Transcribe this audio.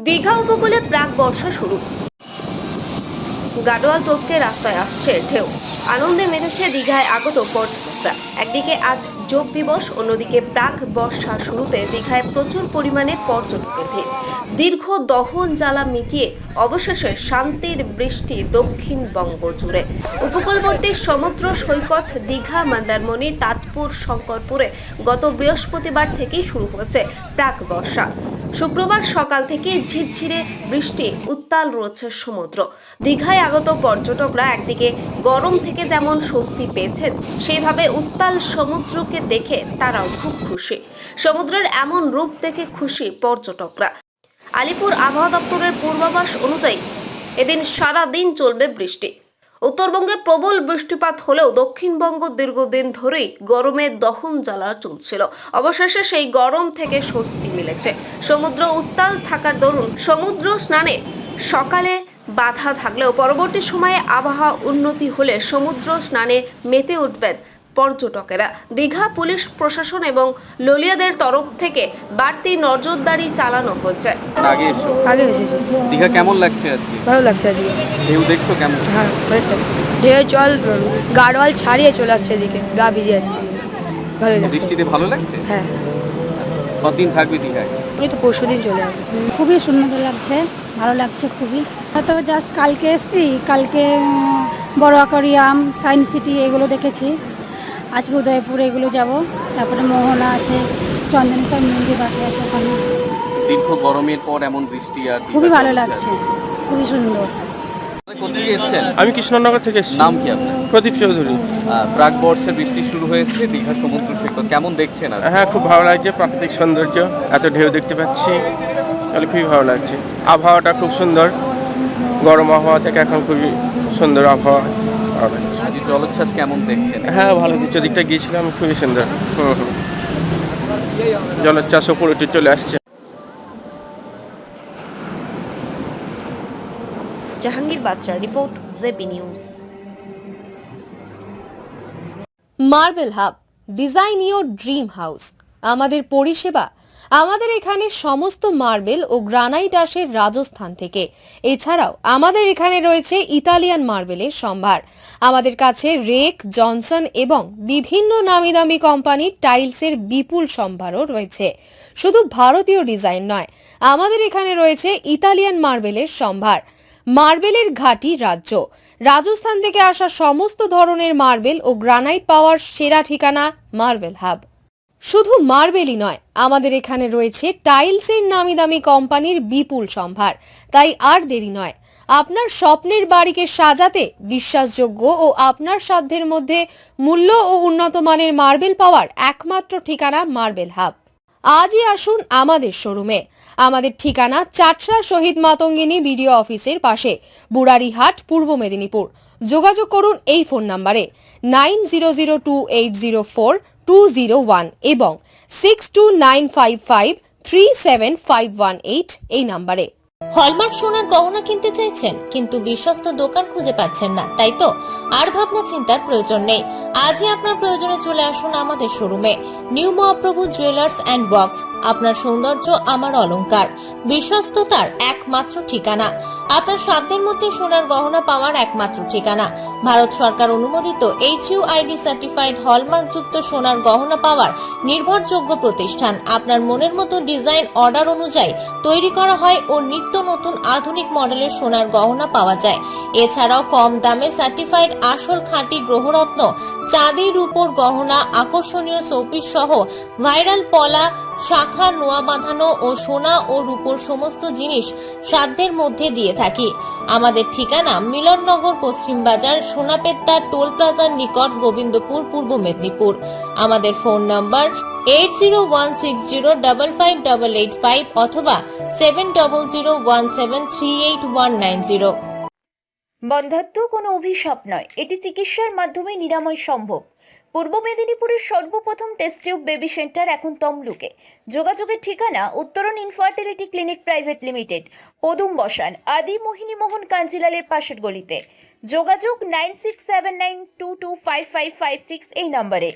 দীঘা উপকূলে প্রাক বর্ষা শুরু। গাডোয়াল টপকে রাস্তায় আসছে ঢেউ। আনন্দে মেতেছে দীঘায় আগত পর্যটকরা। একদিকে আজ যোগ দিবস, অন্যদিকে প্রাক বর্ষা শুরুতে দীঘায় প্রচুর পরিমাণে পর্যটকের ভিড়। দীর্ঘ দহন জ্বালা মিটিয়ে অবশেষে শান্তির বৃষ্টি দক্ষিণবঙ্গ জুড়ে। উপকূলবর্তী সমুদ্র সৈকত দীঘা, মন্দারমণি, তাজপুর, শঙ্করপুরে গত বৃহস্পতিবার থেকেই শুরু হয়েছে প্রাক বর্ষা। শুক্রবার সকাল থেকে ঝিরঝিরে বৃষ্টি উত্তাল রয়েছে সমুদ্র। দীঘায় আগত পর্যটকরা একদিকে গরম থেকে যেমন স্বস্তি পেয়েছেন, সেইভাবে উত্তাল সমুদ্রকে দেখে তারাও খুব খুশি। সমুদ্রের এমন রূপ দেখে খুশি পর্যটকরা। আলিপুর আবহাওয়া দপ্তরের পূর্বাভাস অনুযায়ী এদিন সারা দিন চলবে বৃষ্টি। উত্তরবঙ্গে প্রবল বৃষ্টিপাত হলেও দক্ষিণবঙ্গ দীর্ঘদিন ধরেই গরমের দহন জ্বালা চলছিল। অবশেষে সেই গরম থেকে স্বস্তি মিলেছে। সমুদ্র উত্তাল থাকার দরুন সমুদ্র স্নানে সকালে বাধা থাকলেও পরবর্তী সময়ে আবহাওয়া উন্নতি হলে সমুদ্র স্নানে মেতে উঠবেন পর্যটকেরা। দীঘা পুলিশ প্রশাসন এবং লোলিয়াদের তরফ থেকে বাড়তি নজরদারি চালানো হচ্ছে। আগে এসেছি। দীঘা কেমন লাগছে আজকে? ভালো লাগছে আজকে। ঢেউ দেখছো কেমন? হ্যাঁ, ঢেউ জল গাড়োয়াল ছাড়িয়ে চলে আসছে এদিকে, গা ভিজে যাচ্ছে। ভালো লাগছে। বৃষ্টিতে ভালো লাগছে? হ্যাঁ। কতদিন থাকবে দীঘায়? আমি তো পরশুদিন চলে আসবো। খুবই সুন্দর লাগছে, ভালো লাগছে খুবই। হয়তো জাস্ট কালকে এসেছি, কালকে বড় অ্যাকোয়ারিয়াম, সায়েন্স সিটি এগুলো দেখেছি। আজকে উদয়পুর এগুলো যাব, তারপরে মোহনা আছে, চন্দনেশ্বর মন্দির বাকি আছে ওখানে। দীর্ঘ গরমের পর এমন বৃষ্টি আর খুবই ভালো লাগছে, খুবই সুন্দর। কোথেকে এসেছেন? আমি কৃষ্ণনগর থেকে এসেছি। নাম কি আপনার? প্রদীপ চৌধুরী। প্রাক বর্ষার বৃষ্টি শুরু হয়েছে দীঘা সমুদ্র সৈকত, কেমন দেখছেন? হ্যাঁ, খুব ভালো লাগছে। প্রাকৃতিক সৌন্দর্য, এত ঢেউ দেখতে পাচ্ছি, তাহলে খুবই ভালো লাগছে। আবহাওয়াটা খুব সুন্দর, গরম আবহাওয়া থেকে এখন খুবই সুন্দর আবহাওয়া হবে। আজ জলোচ্ছ্বাস কেমন দেখছেন? হ্যাঁ, ভালো দিচ্ছে। দিকটা গিয়েছিলাম, খুবই সুন্দর। জলোচ্ছ্বাস উপরে উঠে চলে আসছে। জাহাঙ্গীর বাচ্চার report, JP news. Marble hub, design your dream house. আমাদের পরিষেবা, আমাদের এখানে সমস্ত মার্বেল ও গ্রানাইট আসে রাজস্থান থেকে। এছাড়াও আমাদের এখানে রয়েছে ইতালিয়ান মার্বেলের সম্ভার। আমাদের কাছে রেক, জনসন এবং বিভিন্ন নামি দামি কোম্পানির টাইলসের বিপুল সম্ভারও রয়েছে। শুধু ভারতীয় ডিজাইন নয়, আমাদের এখানে রয়েছে ইতালিয়ান মার্বেলের সম্ভার। মার্বেলের ঘাঁটি রাজ্য, রাজস্থান থেকে আসা সমস্ত ধরনের মার্বেল ও গ্রানাইট পাওয়ার সেরা ঠিকানা মার্বেল হাব। শুধু মার্বেলই নয়, আমাদের এখানে রয়েছে টাইলসের নামি দামি কোম্পানির বিপুল সম্ভার। তাই আর দেরি নয়, আপনার স্বপ্নের বাড়িকে সাজাতে বিশ্বাসযোগ্য ও আপনার সাধ্যের মধ্যে মূল্য ও উন্নত মানের মার্বেল পাওয়ার একমাত্র ঠিকানা মার্বেল হাব। আজই আসুন আমাদের শোরুমে। আমাদের ঠিকানা চাটরা শহীদ মাতঙ্গিনী বিডিও অফিসের পাশে, বুড়ারিহাট, পূর্ব মেদিনীপুর। যোগাযোগ করুন এই ফোন নম্বরে 9002804201 এবং 6295537518 এই নম্বরে। হলমার্ক সোনার গহনা কিনতে চাইছেন কিন্তু বিশ্বস্ত দোকান খুঁজে পাচ্ছেন না, তাই তো আর ভাবনা চিন্তার প্রয়োজন নেই। আজই আপনার প্রয়োজনে চলে আসুন আমাদের শোরুমে। New Mahaprabhu jewellers and works, আপনার সৌন্দর্য আমার অলংকার, বিশ্বস্ততার একমাত্র ঠিকানা। আপনার সাধ্যের মধ্যে সোনার গহনা পাওয়ার একমাত্র ঠিকানা। ভারত সরকার অনুমোদিত HUID সার্টিফাইড হলমার্ক যুক্ত সোনার গহনা পাওয়ার নির্ভরযোগ্য প্রতিষ্ঠান। আপনার মনের মতো ডিজাইন অর্ডার অনুযায়ী তৈরি করা হয় ও নিত্য নতুন আধুনিক মডেলের সোনার গহনা পাওয়া যায়। এছাড়াও কম দামে সার্টিফাইড আসল খাঁটি গ্রহরত্ন, চাঁদি, রূপোর গহনা, আকর্ষণীয় শোপিস সহ ভাইরাল পলা, শাখা, নোয়া বাঁধানো ও সোনা ও রূপোর সমস্ত জিনিস সাধ্যের মধ্যে দিয়ে থাকি। আমাদের ঠিকানা মিলননগর, পশ্চিম বাজার, সোনাপেত্তা টোল প্লাজার নিকট, গোবিন্দপুর, পূর্ব মেদিনীপুর। আমাদের ফোন নম্বর 8016055885 অথবা 7001738190। বন্ধ্যাত্ব কোনো অভিশাপ নয়, এটি চিকিৎসার মাধ্যমে নিরাময় সম্ভব। পূর্ব মেদিনীপুরের সর্বপ্রথম টেস্ট টিউব বেবি সেন্টার এখন তমলুকে। যোগাযোগের ঠিকানা উত্তরণ ইনফার্টিলিটি ক্লিনিক প্রাইভেট লিমিটেড, পদুম বসান, আদি মোহিনী মোহন কাঞ্জিলালের পাশের গলিতে। যোগাযোগ 9679225556 এই নম্বরে।